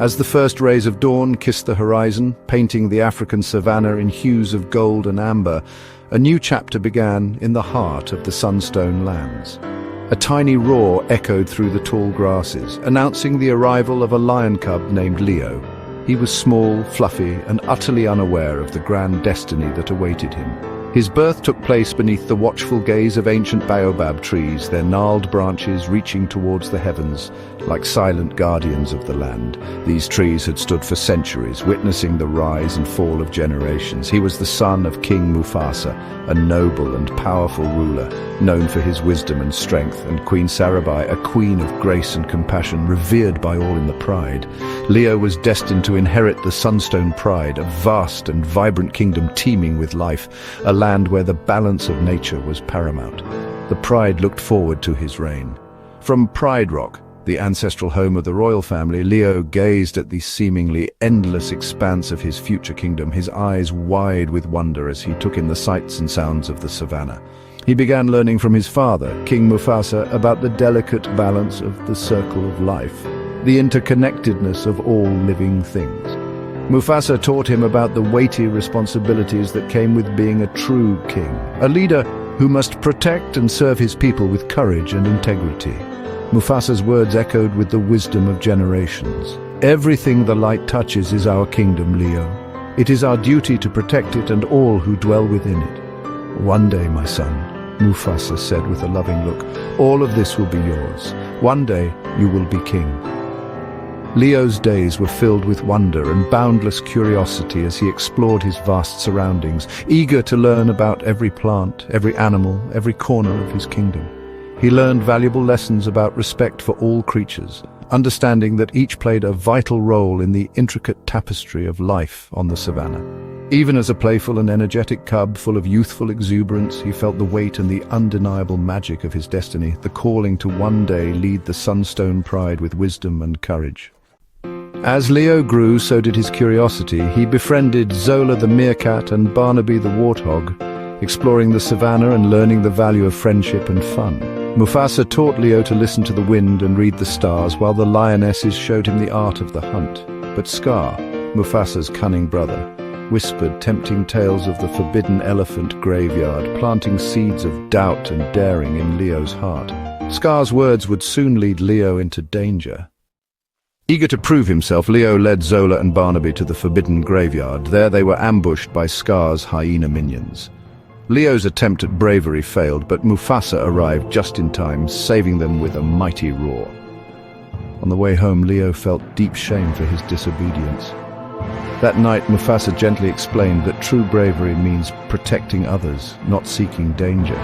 As the first rays of dawn kissed the horizon, painting the African savanna in hues of gold and amber, a new chapter began in the heart of the Sunstone Lands. A tiny roar echoed through the tall grasses, announcing the arrival of a lion cub named Leo. He was small, fluffy, and utterly unaware of the grand destiny that awaited him. His birth took place beneath the watchful gaze of ancient baobab trees, their gnarled branches reaching towards the heavens, like silent guardians of the land. These trees had stood for centuries, witnessing the rise and fall of generations. He was the son of King Mufasa, a noble and powerful ruler, known for his wisdom and strength, and Queen Sarabi, a queen of grace and compassion, revered by all in the Pride. Leo was destined to inherit the Sunstone Pride, a vast and vibrant kingdom teeming with life, a land where the balance of nature was paramount. The Pride looked forward to his reign. From Pride Rock, the ancestral home of the royal family, Leo gazed at the seemingly endless expanse of his future kingdom, his eyes wide with wonder as he took in the sights and sounds of the savannah. He began learning from his father, King Mufasa, about the delicate balance of the circle of life, the interconnectedness of all living things. Mufasa taught him about the weighty responsibilities that came with being a true king, a leader who must protect and serve his people with courage and integrity. Mufasa's words echoed with the wisdom of generations. Everything the light touches is our kingdom, Leo. It is our duty to protect it and all who dwell within it. One day, my son, Mufasa said with a loving look, all of this will be yours. One day you will be king. Leo's days were filled with wonder and boundless curiosity as he explored his vast surroundings, eager to learn about every plant, every animal, every corner of his kingdom. He learned valuable lessons about respect for all creatures, understanding that each played a vital role in the intricate tapestry of life on the savannah. Even as a playful and energetic cub full of youthful exuberance, he felt the weight and the undeniable magic of his destiny, the calling to one day lead the Sunstone Pride with wisdom and courage. As Leo grew, so did his curiosity. He befriended Zola the meerkat and Barnaby the warthog, exploring the savannah and learning the value of friendship and fun. Mufasa taught Leo to listen to the wind and read the stars, while the lionesses showed him the art of the hunt. But Scar, Mufasa's cunning brother, whispered tempting tales of the forbidden elephant graveyard, planting seeds of doubt and daring in Leo's heart. Scar's words would soon lead Leo into danger. Eager to prove himself, Leo led Zola and Barnaby to the forbidden graveyard. There they were ambushed by Scar's hyena minions. Leo's attempt at bravery failed, but Mufasa arrived just in time, saving them with a mighty roar. On the way home, Leo felt deep shame for his disobedience. That night, Mufasa gently explained that true bravery means protecting others, not seeking danger.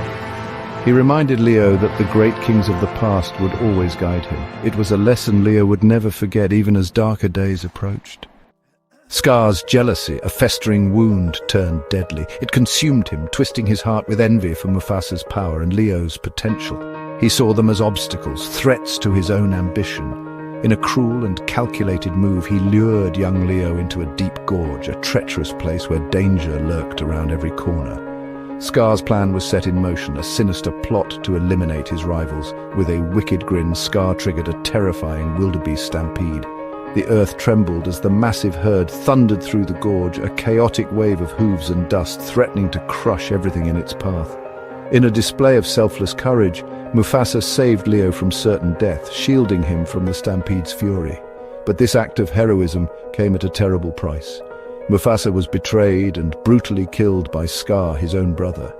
He reminded Leo that the great kings of the past would always guide him. It was a lesson Leo would never forget, even as darker days approached. Scar's jealousy, a festering wound, turned deadly. It consumed him, twisting his heart with envy for Mufasa's power and Leo's potential. He saw them as obstacles, threats to his own ambition. In a cruel and calculated move, he lured young Leo into a deep gorge, a treacherous place where danger lurked around every corner. Scar's plan was set in motion, a sinister plot to eliminate his rivals. With a wicked grin, Scar triggered a terrifying wildebeest stampede. The earth trembled as the massive herd thundered through the gorge, a chaotic wave of hooves and dust threatening to crush everything in its path. In a display of selfless courage, Mufasa saved Leo from certain death, shielding him from the stampede's fury. But this act of heroism came at a terrible price. Mufasa was betrayed and brutally killed by Scar, his own brother.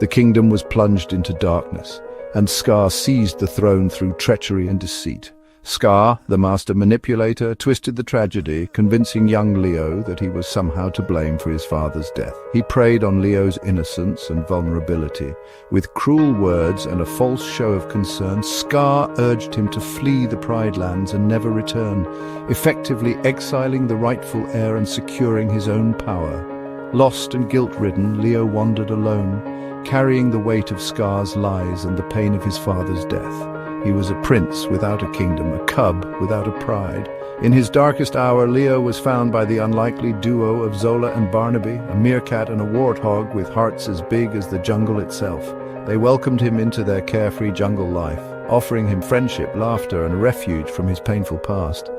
The kingdom was plunged into darkness, and Scar seized the throne through treachery and deceit. Scar, the master manipulator, twisted the tragedy, convincing young Leo that he was somehow to blame for his father's death. He preyed on Leo's innocence and vulnerability. With cruel words and a false show of concern, Scar urged him to flee the Pride Lands and never return, effectively exiling the rightful heir and securing his own power. Lost and guilt-ridden, Leo wandered alone, carrying the weight of Scar's lies and the pain of his father's death. He was a prince without a kingdom, a cub without a pride. In his darkest hour, Leo was found by the unlikely duo of Zola and Barnaby, a meerkat and a warthog with hearts as big as the jungle itself. They welcomed him into their carefree jungle life, offering him friendship, laughter, and refuge from his painful past.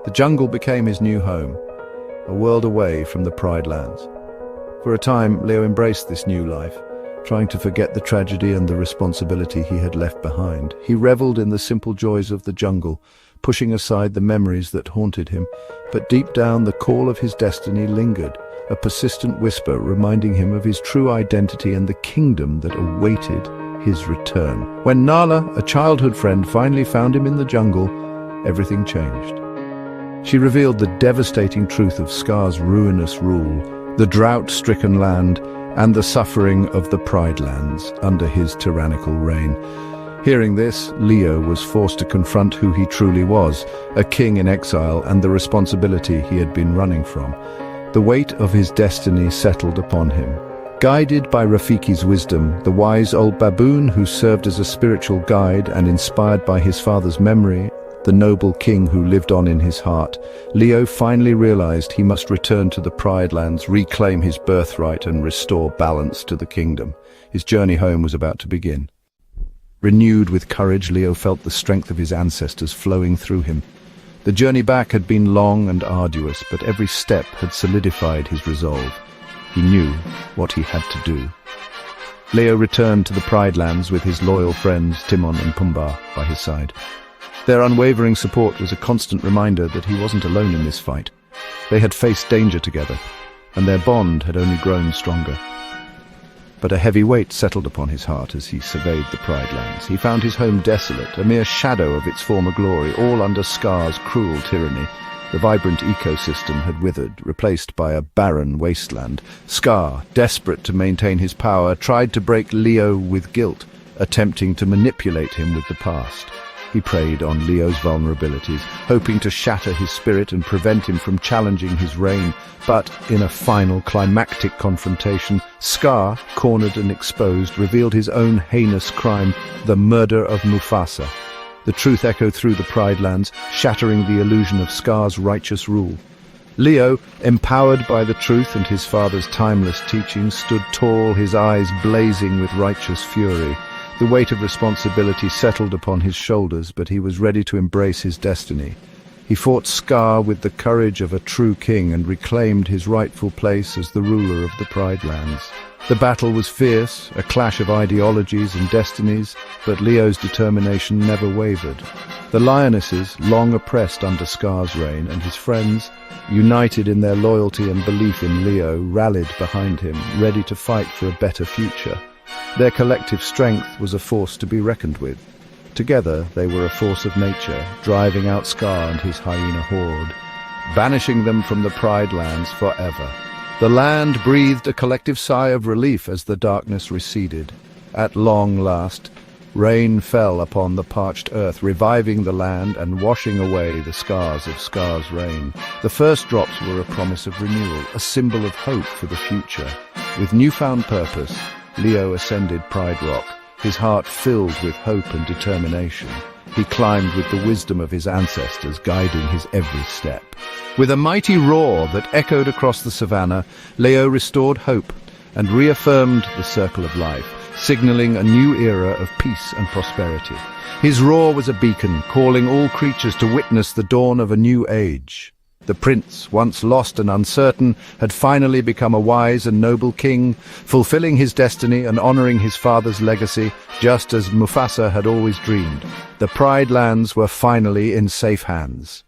The jungle became his new home, a world away from the Pride Lands. For a time, Leo embraced this new life, trying to forget the tragedy and the responsibility he had left behind. He reveled in the simple joys of the jungle, pushing aside the memories that haunted him. But deep down, the call of his destiny lingered, a persistent whisper reminding him of his true identity and the kingdom that awaited his return. When Nala, a childhood friend, finally found him in the jungle, everything changed. She revealed the devastating truth of Scar's ruinous rule, the drought-stricken land, and the suffering of the Pride Lands under his tyrannical reign. Hearing this, Leo was forced to confront who he truly was, a king in exile, and the responsibility he had been running from. The weight of his destiny settled upon him. Guided by Rafiki's wisdom, the wise old baboon who served as a spiritual guide and inspired by his father's memory, the noble king who lived on in his heart, Leo finally realized he must return to the Pride Lands, reclaim his birthright, and restore balance to the kingdom. His journey home was about to begin. Renewed with courage, Leo felt the strength of his ancestors flowing through him. The journey back had been long and arduous, but every step had solidified his resolve. He knew what he had to do. Leo returned to the Pride Lands with his loyal friends Timon and Pumbaa by his side. Their unwavering support was a constant reminder that he wasn't alone in this fight. They had faced danger together, and their bond had only grown stronger. But a heavy weight settled upon his heart as he surveyed the Pride Lands. He found his home desolate, a mere shadow of its former glory, all under Scar's cruel tyranny. The vibrant ecosystem had withered, replaced by a barren wasteland. Scar, desperate to maintain his power, tried to break Leo with guilt, attempting to manipulate him with the past. He preyed on Leo's vulnerabilities, hoping to shatter his spirit and prevent him from challenging his reign. But in a final climactic confrontation, Scar, cornered and exposed, revealed his own heinous crime, the murder of Mufasa. The truth echoed through the Pride Lands, shattering the illusion of Scar's righteous rule. Leo, empowered by the truth and his father's timeless teachings, stood tall, his eyes blazing with righteous fury. The weight of responsibility settled upon his shoulders, but he was ready to embrace his destiny. He fought Scar with the courage of a true king and reclaimed his rightful place as the ruler of the Pride Lands. The battle was fierce, a clash of ideologies and destinies, but Leo's determination never wavered. The lionesses, long oppressed under Scar's reign, and his friends, united in their loyalty and belief in Leo, rallied behind him, ready to fight for a better future. Their collective strength was a force to be reckoned with. Together, they were a force of nature, driving out Scar and his hyena horde, banishing them from the Pride Lands forever. The land breathed a collective sigh of relief as the darkness receded. At long last, rain fell upon the parched earth, reviving the land and washing away the scars of Scar's reign. The first drops were a promise of renewal, a symbol of hope for the future. With newfound purpose, Leo ascended Pride Rock, his heart filled with hope and determination. He climbed with the wisdom of his ancestors, guiding his every step. With a mighty roar that echoed across the savannah, Leo restored hope and reaffirmed the circle of life, signaling a new era of peace and prosperity. His roar was a beacon, calling all creatures to witness the dawn of a new age. The prince, once lost and uncertain, had finally become a wise and noble king, fulfilling his destiny and honoring his father's legacy, just as Mufasa had always dreamed. The Pride Lands were finally in safe hands.